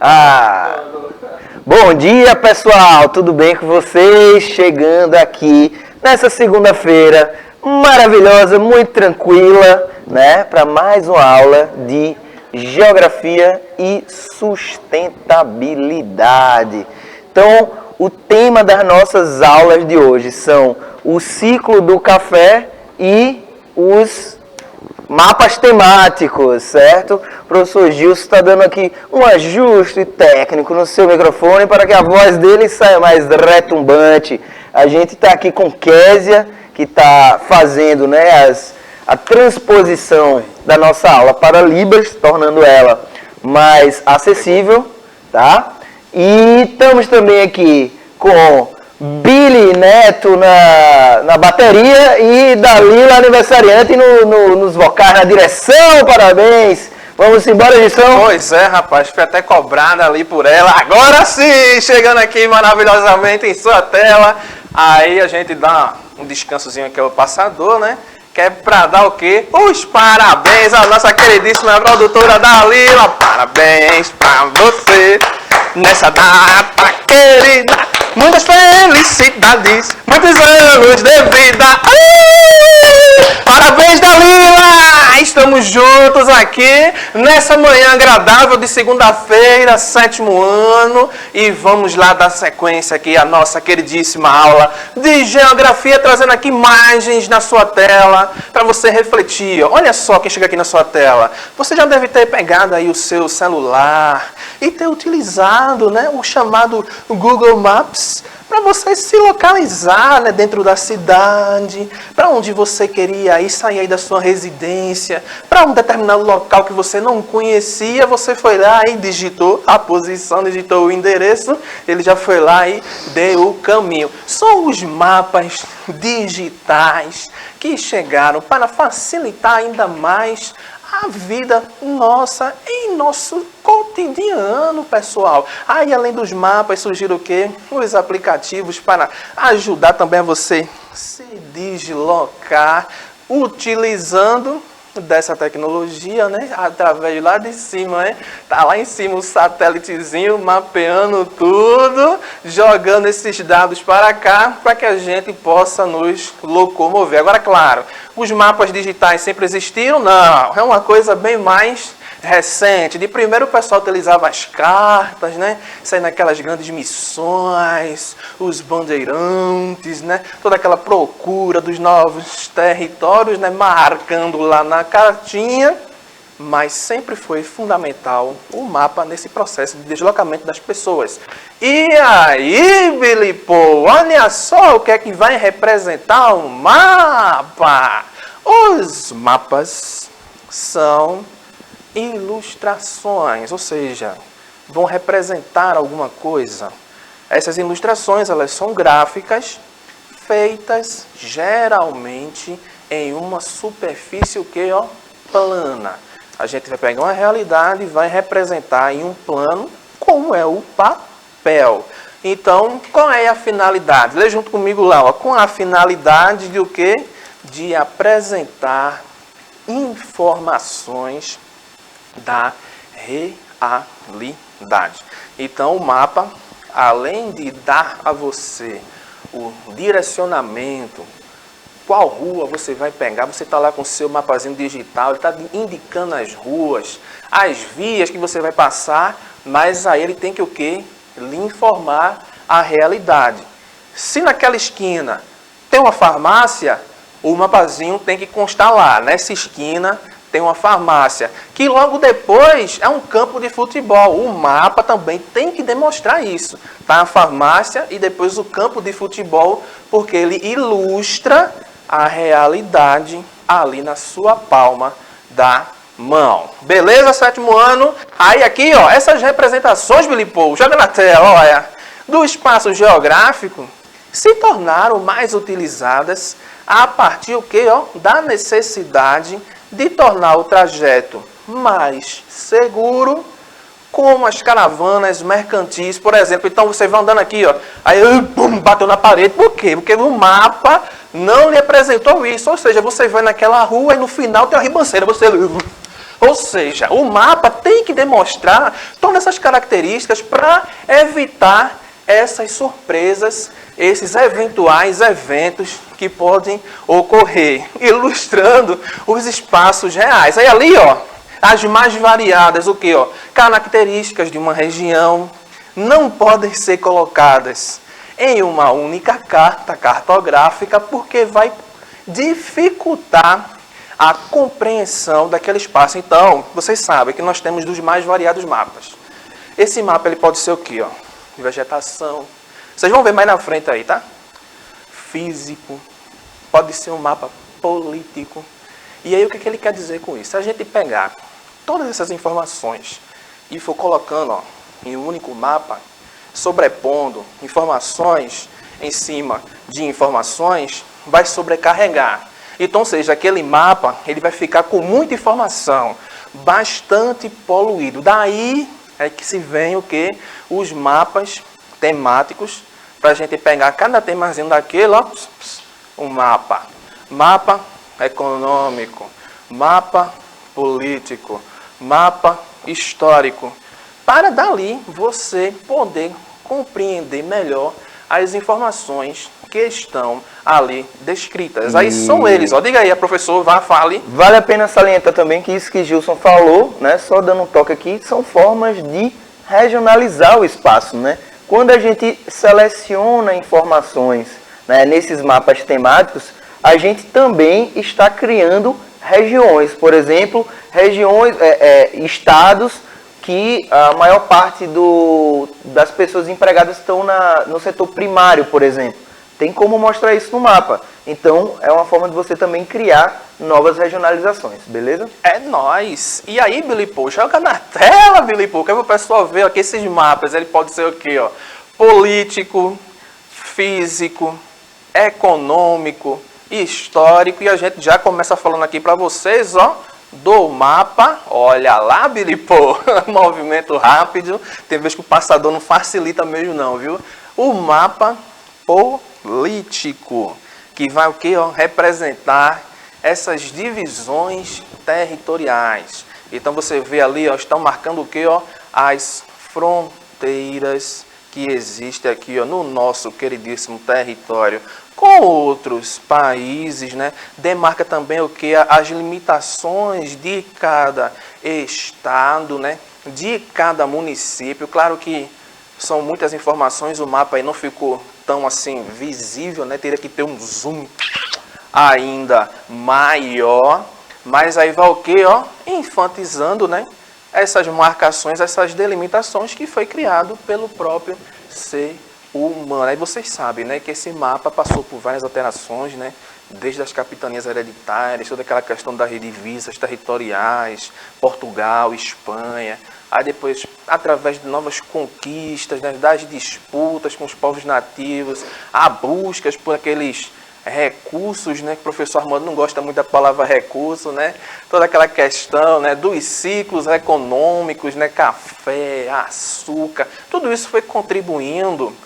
Ah, bom dia, pessoal, tudo bem com vocês? Chegando aqui nessa segunda-feira maravilhosa, muito tranquila, né? Para mais uma aula de Geografia e Sustentabilidade. Então, o tema das nossas aulas de hoje são o ciclo do café e os mapas temáticos, certo? O professor Gilson está dando aqui um ajuste técnico no seu microfone para que a voz dele saia mais retumbante. A gente está aqui com Késia, que está fazendo, né, a transposição da nossa aula para Libras, tornando ela mais acessível, tá? E estamos também aqui com Billy Neto na bateria e Dalila aniversariante nos vocais, na direção. Parabéns! Vamos embora, edição? Pois é, rapaz, fui até cobrada ali por ela. Agora sim, chegando aqui maravilhosamente em sua tela. Aí a gente dá um descansozinho aqui ao passador, né? Que é pra dar o quê? Os parabéns à nossa queridíssima produtora Dalila. Parabéns pra você nessa data querida. Muitas felicidades, muitos anos de vida. Parabéns, Dalila! Estamos juntos aqui nessa manhã agradável de segunda-feira, 7º ano. E vamos lá dar sequência aqui à nossa queridíssima aula de Geografia, trazendo aqui imagens na sua tela para você refletir. Olha só quem chega aqui na sua tela. Você já deve ter pegado aí o seu celular e ter utilizado, né, o chamado Google Maps para você se localizar, né, dentro da cidade, para onde você queria ir, sair aí da sua residência, para um determinado local que você não conhecia, você foi lá e digitou a posição, digitou o endereço, ele já foi lá e deu o caminho. São os mapas digitais que chegaram para facilitar ainda mais a vida nossa em nosso cotidiano, pessoal. Aí, além dos mapas, surgiram o quê? Os aplicativos para ajudar também a você se deslocar, utilizando dessa tecnologia, né? Através lá de cima, né? Tá lá em cima o satélitezinho mapeando tudo, jogando esses dados para cá, para que a gente possa nos locomover. Agora, claro, os mapas digitais sempre existiram? Não, é uma coisa bem mais recente. De primeiro o pessoal utilizava as cartas, né? Saindo naquelas grandes missões, os bandeirantes, né? Toda aquela procura dos novos territórios, né? Marcando lá na cartinha. Mas sempre foi fundamental o mapa nesse processo de deslocamento das pessoas. E aí, Billy Paul, olha só o que é que vai representar o mapa. Os mapas são ilustrações, ou seja, vão representar alguma coisa. Essas ilustrações, elas são gráficas feitas geralmente em uma superfície o quê, ó? Plana. A gente vai pegar uma realidade e vai representar em um plano como é o papel. Então, qual é a finalidade? Lê junto comigo lá, ó, com a finalidade de o quê? De apresentar informações da realidade. Então, o mapa, além de dar a você o direcionamento, qual rua você vai pegar, você está lá com o seu mapazinho digital, ele está indicando as ruas, as vias que você vai passar, mas aí ele tem que o quê? Lhe informar a realidade. Se naquela esquina tem uma farmácia, o mapazinho tem que constar lá, nessa esquina tem uma farmácia, que logo depois é um campo de futebol. O mapa também tem que demonstrar isso. Tá a farmácia e depois o campo de futebol, porque ele ilustra a realidade ali na sua palma da mão. Beleza, 7º ano? Aí aqui, ó, essas representações, Billy Paul, joga na tela, olha, do espaço geográfico, se tornaram mais utilizadas a partir o quê, ó, da necessidade de tornar o trajeto mais seguro, como as caravanas mercantis, por exemplo. Então você vai andando aqui, ó, aí bateu na parede. Por quê? Porque no mapa não lhe apresentou isso. Ou seja, você vai naquela rua e no final tem uma ribanceira. Você Ou seja, o mapa tem que demonstrar todas essas características para evitar essas surpresas, esses eventuais eventos que podem ocorrer, ilustrando os espaços reais. Aí ali, ó, as mais variadas, o que, ó? Características de uma região não podem ser colocadas em uma única carta cartográfica, porque vai dificultar a compreensão daquele espaço. Então, vocês sabem que nós temos dos mais variados mapas. Esse mapa ele pode ser o quê? Ó? De vegetação. Vocês vão ver mais na frente aí, tá? Físico. Pode ser um mapa político. E aí, o que ele quer dizer com isso? Se a gente pegar todas essas informações e for colocando, ó, em um único mapa, sobrepondo informações em cima de informações, vai sobrecarregar. Então, ou seja, aquele mapa ele vai ficar com muita informação, bastante poluído. Daí é que se vem o que? Os mapas temáticos, para a gente pegar cada temazinho daquele, ó, um mapa. Mapa econômico, mapa político, mapa histórico, para dali você poder compreender melhor as informações que estão ali descritas. Aí são eles, ó. Diga aí, professor, fale. Vale a pena salientar também que isso que Gilson falou, né, só dando um toque aqui, são formas de regionalizar o espaço, né? Quando a gente seleciona informações, né, nesses mapas temáticos, a gente também está criando regiões, por exemplo, regiões, estados que a maior parte das pessoas empregadas estão no setor primário, por exemplo. Tem como mostrar isso no mapa. Então, é uma forma de você também criar novas regionalizações, beleza? É nóis. E aí, Billy Paul, joga na tela, Billy Paul, que o pessoal vê aqui esses mapas. Ele pode ser o quê? Ó? Político, físico, econômico, histórico. E a gente já começa falando aqui para vocês, ó, do mapa. Olha lá, Billy Paul, movimento rápido. Tem vezes que o passador não facilita mesmo não, viu? O mapa político, que vai o quê? Ó, representar essas divisões territoriais. Então você vê ali, ó, estão marcando o quê? Ó, as fronteiras que existem aqui, ó, no nosso queridíssimo território com outros países, né? Demarca também o que? As limitações de cada estado, né? De cada município. Claro que são muitas informações, o mapa aí não ficou tão assim visível, né? Teria que ter um zoom ainda maior, mas aí vai o que, ó, enfatizando, né, essas marcações, essas delimitações que foi criado pelo próprio ser humano. Aí vocês sabem, né, que esse mapa passou por várias alterações, né, desde as capitanias hereditárias, toda aquela questão das divisas territoriais, Portugal, Espanha, aí depois, através de novas conquistas, né, das disputas com os povos nativos, a buscas por aqueles recursos, né, que o professor Armando não gosta muito da palavra recurso, né, toda aquela questão, né, dos ciclos econômicos, né, café, açúcar, tudo isso foi contribuindo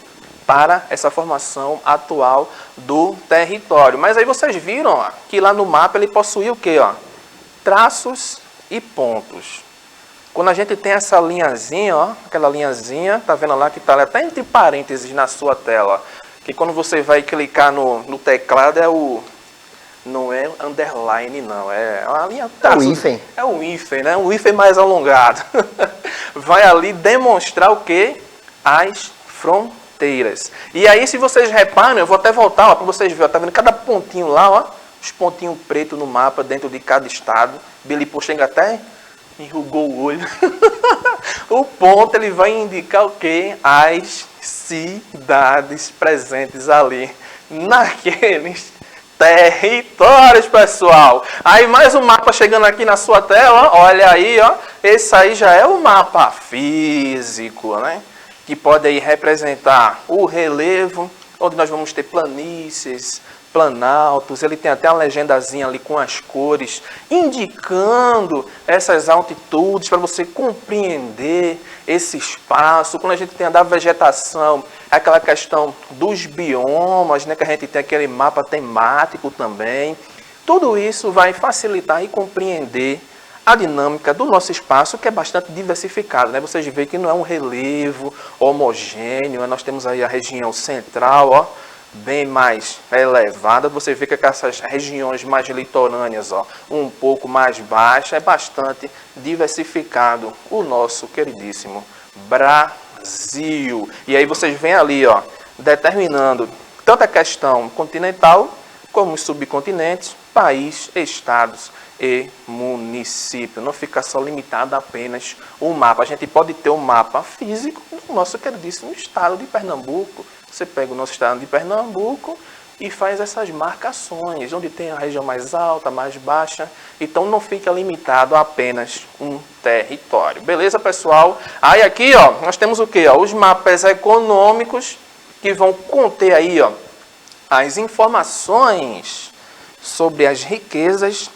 para essa formação atual do território. Mas aí vocês viram, ó, que lá no mapa ele possui o quê? Ó? Traços e pontos. Quando a gente tem essa linhazinha, ó, aquela linhazinha, tá vendo lá que está até entre parênteses na sua tela, ó, que quando você vai clicar no teclado não é underline não, é uma linha traço, é o hífen. É o hífen, né? Um hífen mais alongado. Vai ali demonstrar o quê? As fronteiras. E aí, se vocês reparam, eu vou até voltar para vocês verem, tá vendo cada pontinho lá, ó, os pontinhos pretos no mapa dentro de cada estado. Billy Paul chega até enrugou o olho. O ponto ele vai indicar o quê? As cidades presentes ali naqueles territórios, pessoal. Aí mais um mapa chegando aqui na sua tela, ó, olha aí, ó, esse aí já é o mapa físico, né? Que pode aí representar o relevo, onde nós vamos ter planícies, planaltos, ele tem até uma legendazinha ali com as cores, indicando essas altitudes para você compreender esse espaço. Quando a gente tem a da vegetação, aquela questão dos biomas, né, que a gente tem aquele mapa temático também. Tudo isso vai facilitar e compreender a dinâmica do nosso espaço, que é bastante diversificado, né? Vocês veem que não é um relevo homogêneo, né? Nós temos aí a região central, ó, bem mais elevada. Você vê que essas regiões mais litorâneas, ó, um pouco mais baixa, é bastante diversificado o nosso queridíssimo Brasil. E aí vocês veem ali, ó, determinando tanto a questão continental como os subcontinentes, país, estados e município. Não fica só limitado a apenas o mapa. A gente pode ter um mapa físico do nosso queridíssimo estado de Pernambuco. Você pega o nosso estado de Pernambuco e faz essas marcações, onde tem a região mais alta, mais baixa. Então não fica limitado a apenas um território. Beleza, pessoal? Aí aqui, ó, nós temos o quê? Ó? Os mapas econômicos que vão conter aí, ó, as informações sobre as riquezas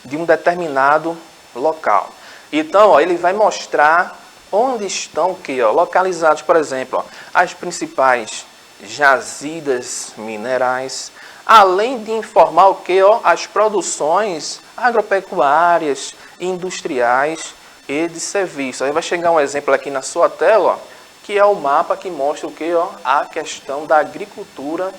de um determinado local. Então, ó, ele vai mostrar onde estão que, ó, localizados, por exemplo, ó, as principais jazidas minerais, além de informar o que, ó, as produções agropecuárias, industriais e de serviços. Aí vai chegar um exemplo aqui na sua tela, ó, que é o mapa que mostra o que, ó, a questão da agricultura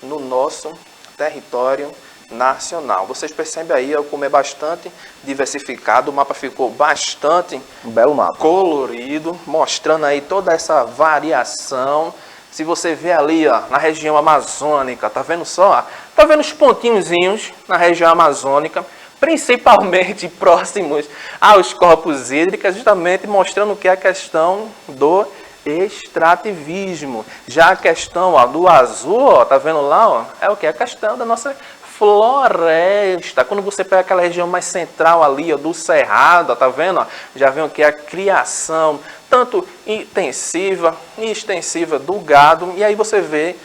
no nosso território nacional. Vocês percebem aí, ó, como é bastante diversificado, o mapa ficou bastante Um belo mapa. colorido, mostrando aí toda essa variação. Se você vê ali, ó, na região amazônica, tá vendo só? Tá vendo os pontinhozinhos na região amazônica, principalmente próximos aos corpos hídricos, justamente mostrando que é a questão do extrativismo. Já a questão, ó, do azul, ó, tá vendo lá, ó, é o que? A questão da nossa floresta. Quando você pega aquela região mais central ali, ó, do cerrado, ó, tá vendo? Ó, já vem o que? A criação, tanto intensiva e extensiva do gado. E aí você vê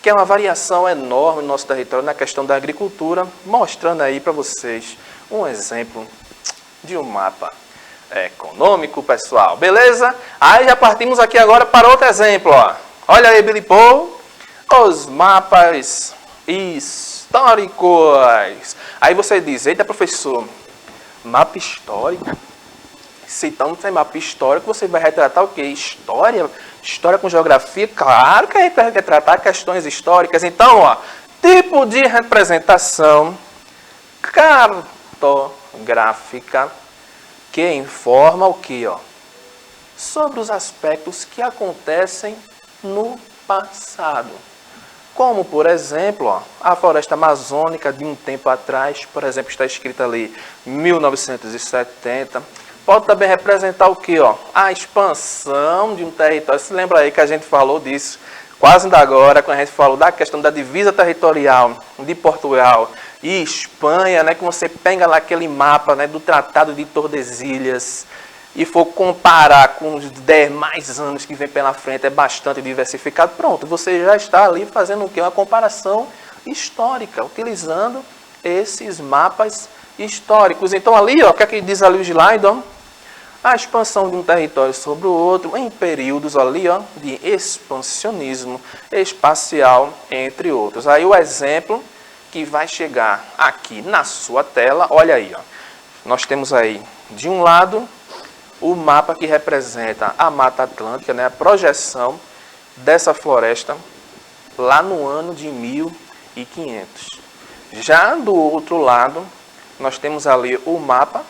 que é uma variação enorme no nosso território na questão da agricultura, mostrando aí para vocês um exemplo de um mapa econômico, pessoal. Beleza? Aí já partimos aqui agora para outro exemplo, ó. Olha aí, Billy Paul, os mapas históricos. Aí você diz, eita, professor, mapa histórico? Se então não tem mapa histórico, você vai retratar o quê? História? História com geografia? Claro que a gente vai retratar questões históricas. Então, ó, tipo de representação cartográfica que informa o quê, ó? Sobre os aspectos que acontecem no passado. Como, por exemplo, ó, a floresta amazônica de um tempo atrás, por exemplo, está escrita ali 1970. Pode também representar o quê, ó? A expansão de um território. Se lembra aí que a gente falou disso quase ainda agora, quando a gente falou da questão da divisa territorial de Portugal e Espanha, né, que você pega lá aquele mapa, né, do Tratado de Tordesilhas e for comparar com os 10 mais anos que vem pela frente, é bastante diversificado. Pronto, você já está ali fazendo o quê? Uma comparação histórica, utilizando esses mapas históricos. Então ali, ó, o que é que diz ali o slide, ó? A expansão de um território sobre o outro em períodos ali, ó, de expansionismo espacial, entre outros. Aí o exemplo que vai chegar aqui na sua tela, olha aí, ó. Nós temos aí, de um lado, o mapa que representa a Mata Atlântica, né, a projeção dessa floresta lá no ano de 1500. Já do outro lado, nós temos ali o mapa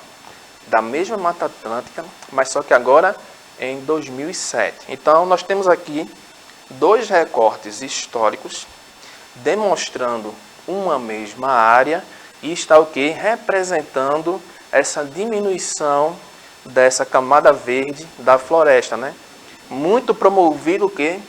da mesma Mata Atlântica, mas só que agora em 2007. Então, nós temos aqui dois recortes históricos demonstrando uma mesma área e está o que? Representando essa diminuição dessa camada verde da floresta, né? Muito promovido o que?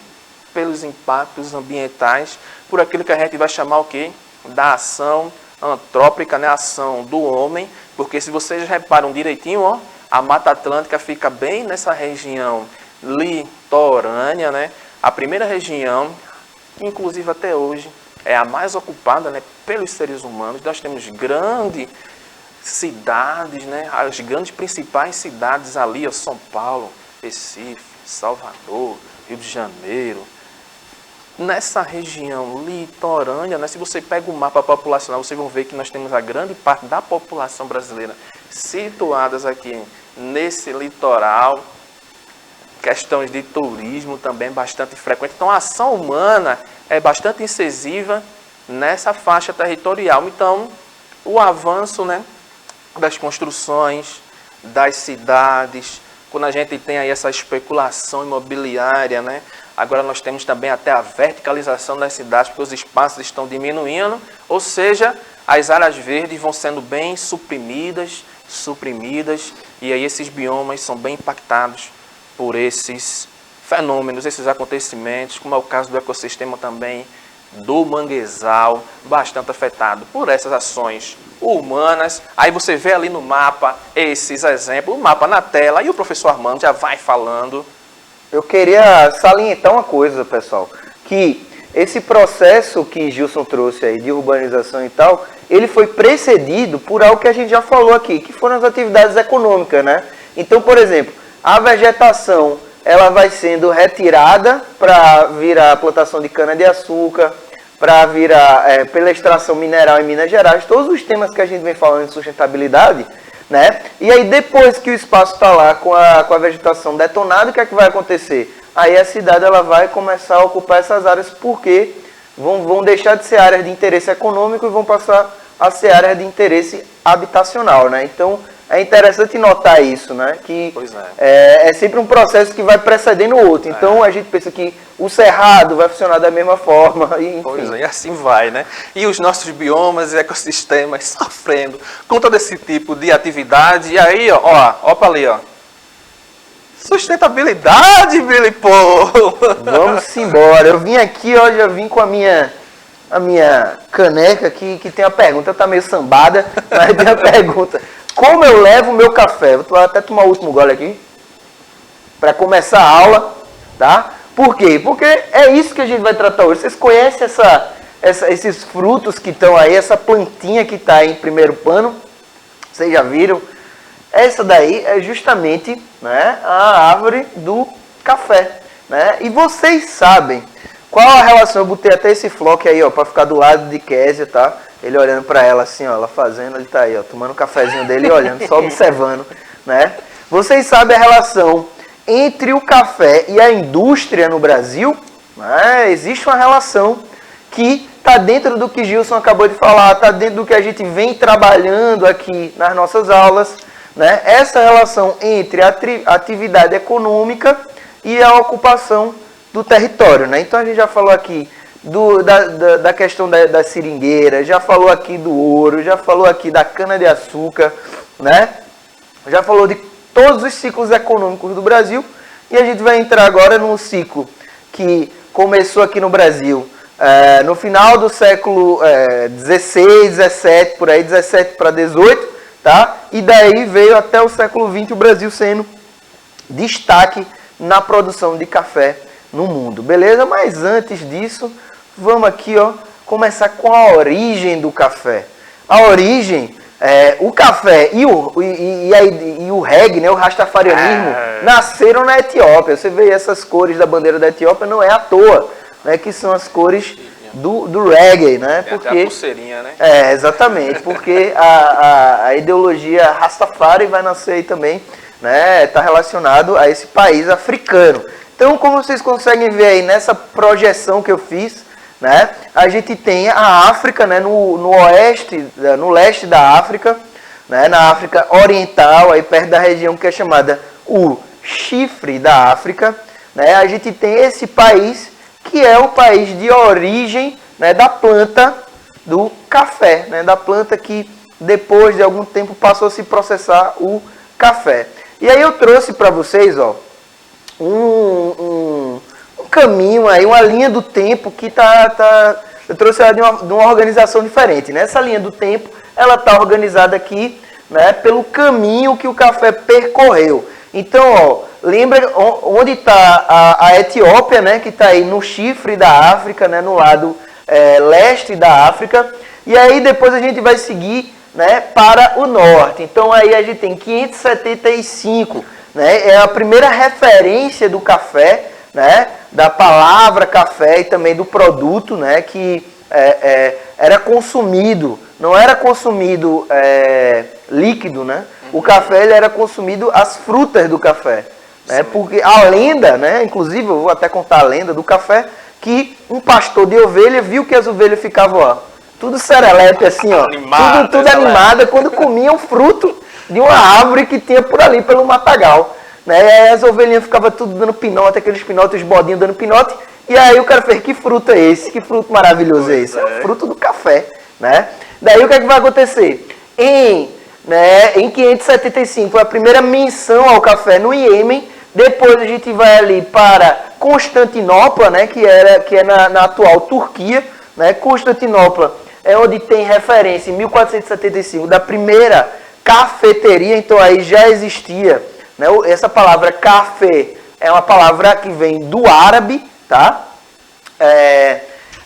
Pelos impactos ambientais, por aquilo que a gente vai chamar o que? Da ação antrópica, né? A ação do homem, porque se vocês reparam direitinho, ó, a Mata Atlântica fica bem nessa região litorânea, né? A primeira região, inclusive até hoje, é a mais ocupada, né, pelos seres humanos. Nós temos grandes cidades, né? As grandes principais cidades ali, ó, São Paulo, Recife, Salvador, Rio de Janeiro. Nessa região litorânea, né, se você pega o mapa populacional, vocês vão ver que nós temos a grande parte da população brasileira situadas aqui nesse litoral, questões de turismo também bastante frequente. Então, a ação humana é bastante incisiva nessa faixa territorial. Então, o avanço, né, das construções, das cidades, quando a gente tem aí essa especulação imobiliária, né, agora nós temos também até a verticalização das cidades, porque os espaços estão diminuindo, ou seja, as áreas verdes vão sendo bem suprimidas, e aí esses biomas são bem impactados por esses fenômenos, esses acontecimentos, como é o caso do ecossistema também do manguezal, bastante afetado por essas ações humanas. Aí você vê ali no mapa esses exemplos, o mapa na tela, e o professor Armando já vai falando. Eu queria salientar uma coisa, pessoal, que esse processo que Gilson trouxe aí de urbanização e tal, ele foi precedido por algo que a gente já falou aqui, que foram as atividades econômicas, né? Então, por exemplo, a vegetação, ela vai sendo retirada para virar a plantação de cana-de-açúcar, para virar pela extração mineral em Minas Gerais, todos os temas que a gente vem falando de sustentabilidade, né? E aí depois que o espaço está lá com a vegetação detonada, o que é que vai acontecer? Aí a cidade ela vai começar a ocupar essas áreas porque vão deixar de ser áreas de interesse econômico e vão passar a ser áreas de interesse habitacional, né? Então é interessante notar isso, né? Que é sempre um processo que vai precedendo o outro. Então a gente pensa que o cerrado vai funcionar da mesma forma. E, e assim vai, né? E os nossos biomas e ecossistemas sofrendo com todo esse tipo de atividade. E aí, ó para ali, ó. Sustentabilidade, Billy Paul! Vamos embora. Eu vim aqui, ó, já vim com a minha caneca que tem a pergunta, tá meio sambada, mas tem a pergunta. Como eu levo o meu café? Vou até tomar o último gole aqui, para começar a aula, tá? Por quê? Porque é isso que a gente vai tratar hoje. Vocês conhecem esses frutos que estão aí, essa plantinha que está aí em primeiro plano? Vocês já viram? Essa daí é justamente, né, a árvore do café, né? E vocês sabem qual a relação? Eu botei até esse flock aí, ó, para ficar do lado de Kézia, tá? Ele olhando para ela assim, ó, ela fazendo, ele tá aí, ó, tomando o cafezinho dele e olhando, só observando, né? Vocês sabem a relação entre o café e a indústria no Brasil? Né? Existe uma relação que está dentro do que Gilson acabou de falar, está dentro do que a gente vem trabalhando aqui nas nossas aulas, né? Essa relação entre a atividade econômica e a ocupação do território, né? Então a gente já falou aqui da questão da seringueira, já falou aqui do ouro, já falou aqui da cana-de-açúcar, né? Já falou de todos os ciclos econômicos do Brasil e a gente vai entrar agora num ciclo que começou aqui no Brasil no final do século 16, 17, por aí, 17 para 18, tá? E daí veio até o século 20 o Brasil sendo destaque na produção de café no mundo, beleza? Mas antes disso, vamos aqui, ó, começar com a origem do café. A origem, o café e o reggae, né, o rastafarianismo, nasceram na Etiópia. Você vê essas cores da bandeira da Etiópia, não é à toa, né, que são as cores do reggae, né? Porque, até a pulseirinha, né? Exatamente, porque a ideologia Rastafari vai nascer aí também, né? Está relacionado a esse país africano. Então, como vocês conseguem ver aí nessa projeção que eu fiz, né? A gente tem a África, né? No oeste, no leste da África, né? Na África Oriental, aí perto da região que é chamada o Chifre da África, né? A gente tem esse país que é o país de origem, né, da planta do café, né, da planta que depois de algum tempo passou a se processar o café. E aí eu trouxe para vocês, ó, um caminho aí, uma linha do tempo que eu trouxe ela de uma organização diferente, né? Essa linha do tempo, ela está organizada aqui, né, pelo caminho que o café percorreu. Então, ó, lembra onde está a Etiópia, né, que está aí no chifre da África, né, no lado leste da África. E aí depois a gente vai seguir, né, para o norte. Então aí a gente tem 575, né, é a primeira referência do café, né, da palavra café e também do produto, né, que era consumido, não era consumido líquido, né? o café ele era consumido as frutas do café. Né? Porque a lenda, né? Inclusive eu vou até contar a lenda do café, que um pastor de ovelha viu que as ovelhas ficavam, ó, tudo serelepe assim, ó, tudo animada quando comiam fruto de uma árvore que tinha por ali, pelo matagal. Né? E aí as ovelhinhas ficavam tudo dando pinote, aqueles pinotes, os bodinhos dando pinote. E aí o cara fez, que fruto é esse? Que fruto maravilhoso é esse? É o fruto do café. Né? Daí o que é que vai acontecer? Em 575 foi a primeira menção ao café no Iêmen. Depois a gente vai ali para Constantinopla, né, que é na atual Turquia. Né? Constantinopla é onde tem referência em 1475 da primeira cafeteria, então aí já existia. Né? Essa palavra café é uma palavra que vem do árabe, tá?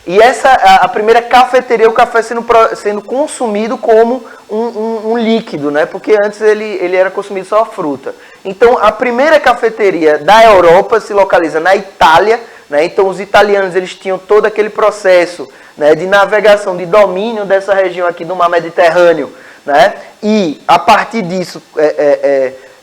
E a primeira cafeteria, o café sendo consumido como um líquido, né? Porque antes ele era consumido só a fruta. Então, a primeira cafeteria da Europa se localiza na Itália, né? Então, os italianos eles tinham todo aquele processo, né, de navegação, de domínio dessa região aqui do mar Mediterrâneo, né? E, a partir disso,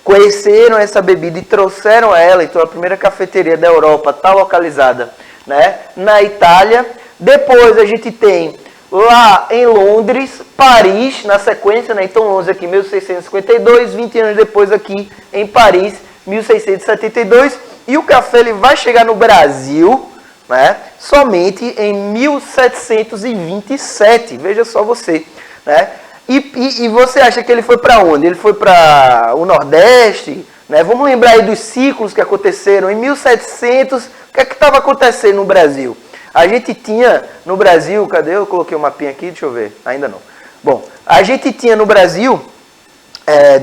conheceram essa bebida e trouxeram ela. Então, a primeira cafeteria da Europa está localizada, né, na Itália. Depois a gente tem lá em Londres, Paris, na sequência, né? Então Londres aqui 1652, 20 anos depois aqui em Paris, 1672. E o café ele vai chegar no Brasil, né, somente em 1727, veja só você. Né? E você acha que ele foi para onde? Ele foi para o Nordeste? Né? Vamos lembrar aí dos ciclos que aconteceram. Em 1700, o que é que estava acontecendo no Brasil? A gente tinha no Brasil, cadê? Eu coloquei um mapinha aqui, deixa eu ver. Ainda não. Bom, a gente tinha no Brasil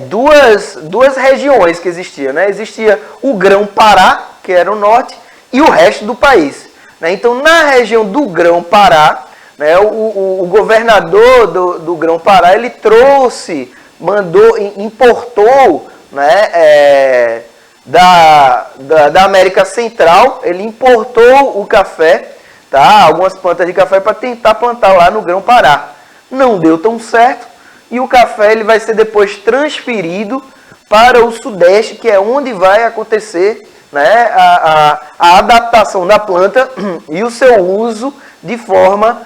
duas regiões que existiam. Né? Existia o Grão-Pará, que era o norte, e o resto do país. Né? Então, na região do Grão-Pará, né, o governador do Grão-Pará, ele importou, né, da América Central, ele importou o café, tá, algumas plantas de café para tentar plantar lá no Grão-Pará. Não deu tão certo e o café ele vai ser depois transferido para o Sudeste, que é onde vai acontecer, né, a adaptação da planta e o seu uso de forma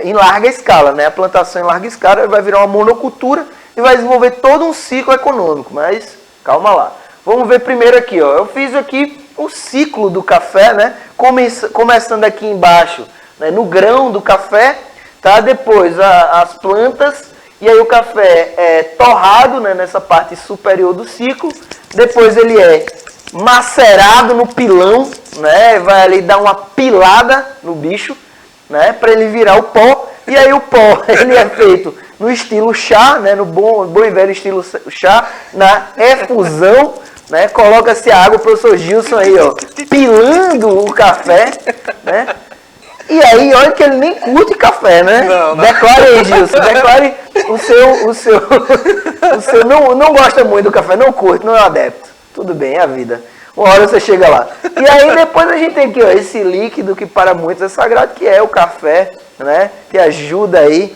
em larga escala. Né? A plantação em larga escala vai virar uma monocultura e vai desenvolver todo um ciclo econômico. Mas calma lá. Vamos ver primeiro aqui. Ó. Eu fiz aqui o ciclo do café, né? Começando aqui embaixo, né? No grão do café. Tá? Depois as plantas. E aí o café é torrado, né? Nessa parte superior do ciclo. Depois ele é macerado no pilão, né? Vai ali dar uma pilada no bicho, né? Para ele virar o pó. E aí o pó ele é feito no estilo chá, né? No bom e velho estilo chá, na efusão, né? Coloca-se a água, o professor Gilson aí, ó, pilando o café, né? E aí, olha que ele nem curte café, né? Não. Declare aí, Gilson, declare o seu não gosta muito do café, não curte, não é adepto. Tudo bem, é a vida. Uma hora você chega lá. E aí depois a gente tem aqui, ó, esse líquido que para muitos é sagrado, que é o café, né? Que ajuda aí,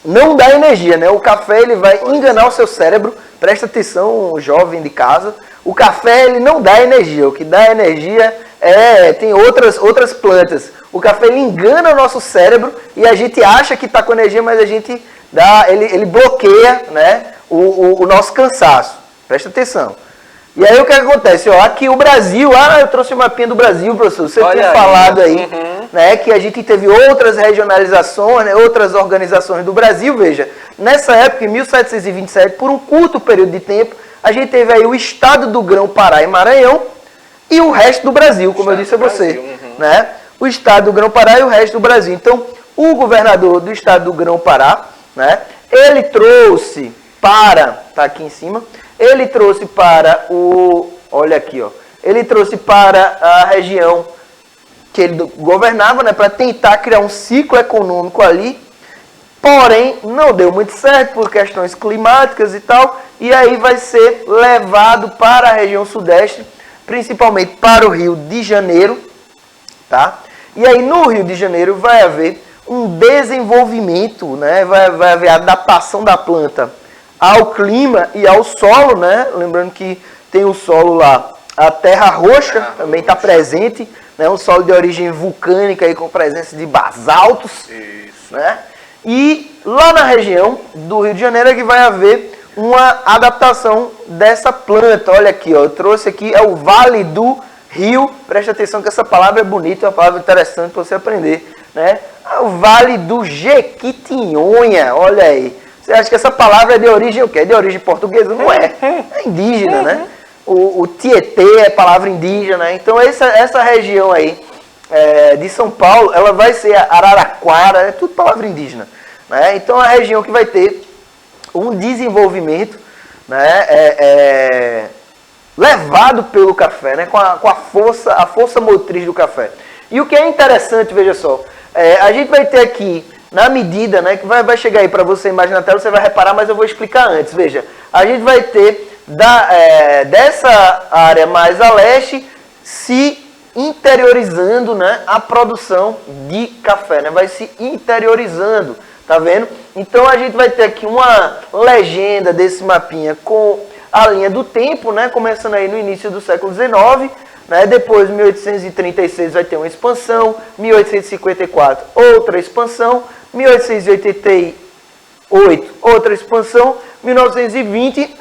não dá energia, né? O café ele vai enganar o seu cérebro. Presta atenção, jovem de casa. O café ele não dá energia. O que dá energia tem outras plantas. O café ele engana o nosso cérebro e a gente acha que está com energia, mas a gente ele bloqueia, né, o nosso cansaço. Presta atenção. E aí o que acontece? Ó, aqui o Brasil, eu trouxe um mapinha do Brasil, professor. Você tinha falado aí, né, que a gente teve outras regionalizações, né, outras organizações do Brasil. Veja, nessa época, em 1727, por um curto período de tempo, a gente teve aí o estado do Grão-Pará e Maranhão e o resto do Brasil, como eu disse a você. Né? O estado do Grão-Pará e o resto do Brasil. Então, o governador do estado do Grão-Pará, né, ele trouxe para, tá aqui em cima, ele trouxe para olha aqui, ó, ele trouxe para a região que ele governava, né, para tentar criar um ciclo econômico ali, porém não deu muito certo por questões climáticas e tal, e aí vai ser levado para a região sudeste, principalmente para o Rio de Janeiro, tá? E aí no Rio de Janeiro vai haver um desenvolvimento, né, vai haver a adaptação da planta ao clima e ao solo, né? Lembrando que tem o solo lá, a terra roxa também está presente, né? Um solo de origem vulcânica aí, com presença de basaltos. Isso. Né? E lá na região do Rio de Janeiro é que vai haver uma adaptação dessa planta. Olha aqui, ó, eu trouxe aqui, é o Vale do Rio. Preste atenção que essa palavra é bonita, é uma palavra interessante para você aprender. Né? É o Vale do Jequitinhonha, olha aí. Você acha que essa palavra é de origem o quê? É de origem portuguesa? Não é. É indígena, né? O Tietê é palavra indígena. Né? Então essa região aí de São Paulo, ela vai ser Araraquara, é tudo palavra indígena. Né? Então a região que vai ter um desenvolvimento, né, levado pelo café, né, com a força motriz do café. E o que é interessante, veja só, a gente vai ter aqui, na medida, né, que vai chegar aí para você imaginar na tela, você vai reparar, mas eu vou explicar antes. Veja, a gente vai ter dessa área mais a leste se interiorizando, né, a produção de café, né, vai se interiorizando. Tá vendo? Então a gente vai ter aqui uma legenda desse mapinha com a linha do tempo, né? Começando aí no início do século XIX, né? Depois, 1836 vai ter uma expansão, 1854 outra expansão, 1888 outra expansão, 1920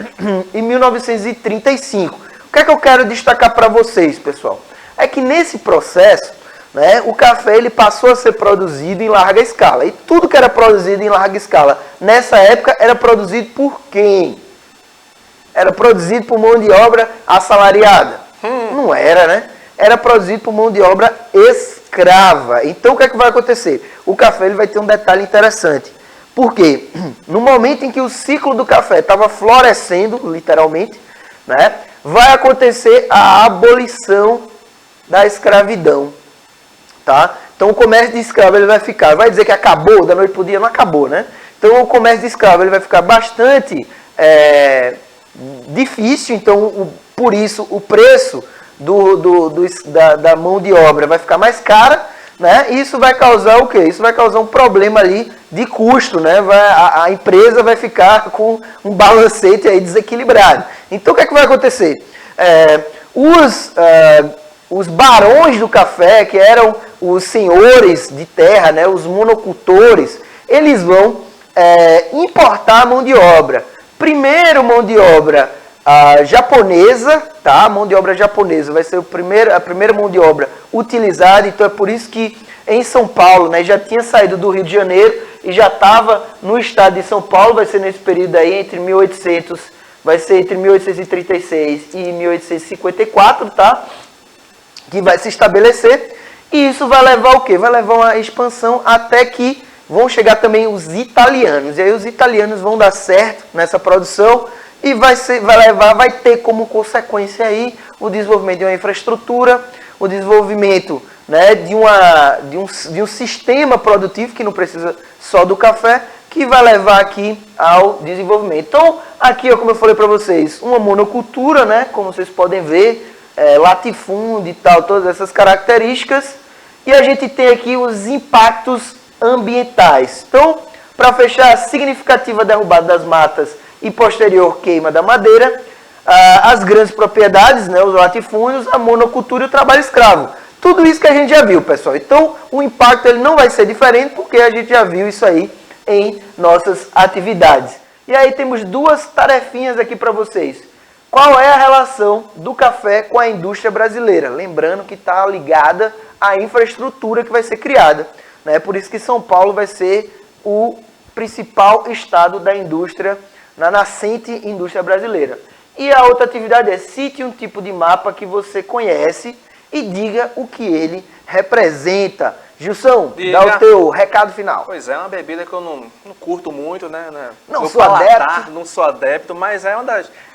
e 1935. O que é que eu quero destacar para vocês, pessoal? É que nesse processo, né, o café ele passou a ser produzido em larga escala. E tudo que era produzido em larga escala nessa época era produzido por quem? Era produzido por mão de obra assalariada? Não era, né? Era produzido por mão de obra escrava. Então o que é que vai acontecer? O café ele vai ter um detalhe interessante. Por quê? No momento em que o ciclo do café estava florescendo, literalmente, né, vai acontecer a abolição da escravidão. Tá? Então o comércio de escravo ele vai ficar, vai dizer que acabou da noite para o dia, não acabou, né? Então o comércio de escravo ele vai ficar bastante difícil, então por isso o preço da mão de obra vai ficar mais cara, né? E isso vai causar o quê? Isso vai causar um problema ali de custo, né? A empresa vai ficar com um balancete aí desequilibrado. Então o que é que vai acontecer? Os barões do café, que eram os senhores de terra, né, os monocultores, eles vão importar mão de obra. Primeiro mão de obra japonesa, tá? Mão de obra japonesa vai ser a primeira mão de obra utilizada. Então é por isso que em São Paulo, né, já tinha saído do Rio de Janeiro e já estava no estado de São Paulo. Vai ser nesse período aí entre 1836 e 1854, tá? Que vai se estabelecer, e isso vai levar o quê? Vai levar uma expansão até que vão chegar também os italianos, e aí os italianos vão dar certo nessa produção, e vai ter como consequência aí o desenvolvimento de uma infraestrutura, o desenvolvimento, né, de um sistema produtivo, que não precisa só do café, que vai levar aqui ao desenvolvimento. Então, aqui, ó, como eu falei para vocês, uma monocultura, né, como vocês podem ver, latifúndio e tal, todas essas características. E a gente tem aqui os impactos ambientais. Então, para fechar, a significativa derrubada das matas e posterior queima da madeira, as grandes propriedades, né, os latifúndios, a monocultura e o trabalho escravo. Tudo isso que a gente já viu, pessoal. Então, o impacto ele não vai ser diferente, porque a gente já viu isso aí em nossas atividades. E aí temos duas tarefinhas aqui para vocês. Qual é a relação do café com a indústria brasileira? Lembrando que está ligada à infraestrutura que vai ser criada. Né? Por isso que São Paulo vai ser o principal estado da indústria, na nascente indústria brasileira. E a outra atividade é: cite um tipo de mapa que você conhece e diga o que ele representa. Gilson, dá o teu recado final. Pois é uma bebida que eu não curto muito, né? Não sou adepto. Não sou adepto, mas é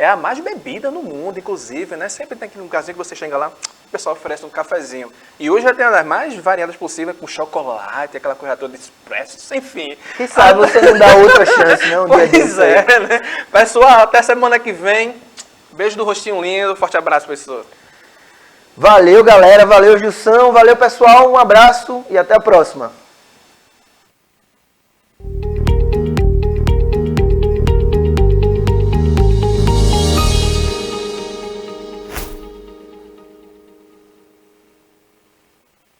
a mais bebida no mundo, inclusive, né? Sempre tem aquele lugarzinho que você chega lá, o pessoal oferece um cafezinho. E hoje já tem uma das mais variadas possíveis, com chocolate, aquela coisa toda de expresso, enfim. Quem sabe você não dá outra chance, não? Pois é, né? Pessoal, até semana que vem. Beijo do rostinho lindo, forte abraço, pessoal. Valeu, galera. Valeu, Gilson. Valeu, pessoal. Um abraço e até a próxima.